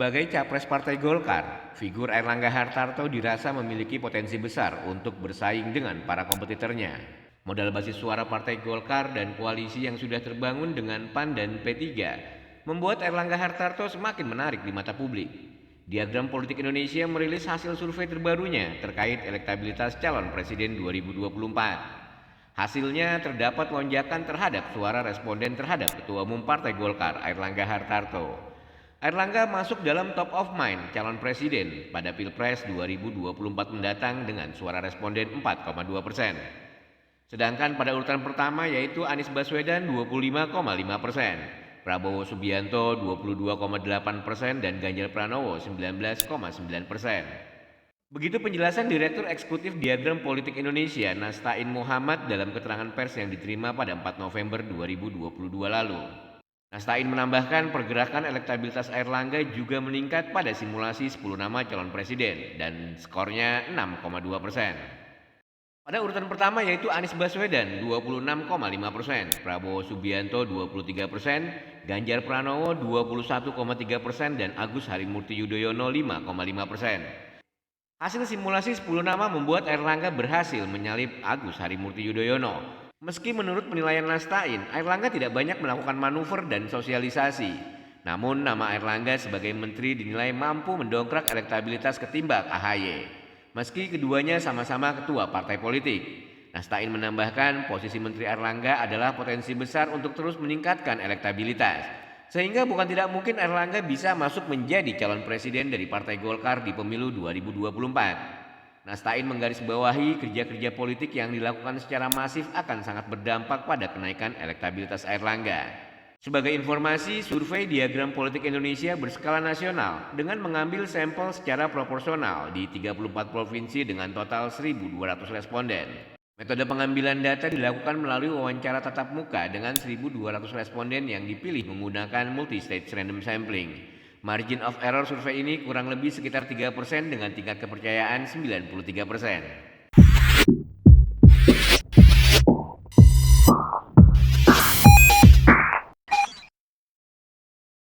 Sebagai capres Partai Golkar, figur Airlangga Hartarto dirasa memiliki potensi besar untuk bersaing dengan para kompetitornya. Modal basis suara Partai Golkar dan koalisi yang sudah terbangun dengan PAN dan P3 membuat Airlangga Hartarto semakin menarik di mata publik. Diagram Politik Indonesia merilis hasil survei terbarunya terkait elektabilitas calon presiden 2024. Hasilnya terdapat lonjakan terhadap suara responden terhadap Ketua Umum Partai Golkar, Airlangga Hartarto. Airlangga masuk dalam top of mind calon presiden pada Pilpres 2024 mendatang dengan suara responden 4,2%. Sedangkan pada urutan pertama yaitu Anies Baswedan 25,5%, Prabowo Subianto 22,8% dan Ganjar Pranowo 19,9%. Begitu penjelasan Direktur Eksekutif Diagram Politik Indonesia Nastain Muhammad dalam keterangan pers yang diterima pada 4 November 2022 lalu. Nastain menambahkan pergerakan elektabilitas Airlangga juga meningkat pada simulasi 10 nama calon presiden dan skornya 6,2%. Pada urutan pertama yaitu Anies Baswedan 26,5%, Prabowo Subianto 23%, Ganjar Pranowo 21,3% dan Agus Harimurti Yudhoyono 5,5%. Hasil simulasi 10 nama membuat Airlangga berhasil menyalip Agus Harimurti Yudhoyono. Meski menurut penilaian Nastain, Airlangga tidak banyak melakukan manuver dan sosialisasi. Namun nama Airlangga sebagai menteri dinilai mampu mendongkrak elektabilitas ketimbang AHY. Meski keduanya sama-sama ketua partai politik. Nastain menambahkan posisi Menteri Airlangga adalah potensi besar untuk terus meningkatkan elektabilitas. Sehingga bukan tidak mungkin Airlangga bisa masuk menjadi calon presiden dari Partai Golkar di pemilu 2024. Nastain menggarisbawahi kerja-kerja politik yang dilakukan secara masif akan sangat berdampak pada kenaikan elektabilitas Airlangga. Sebagai informasi, survei Diagram Politik Indonesia berskala nasional dengan mengambil sampel secara proporsional di 34 provinsi dengan total 1.200 responden. Metode pengambilan data dilakukan melalui wawancara tatap muka dengan 1.200 responden yang dipilih menggunakan multi-stage random sampling. Margin of error survei ini kurang lebih sekitar 3% dengan tingkat kepercayaan 93%.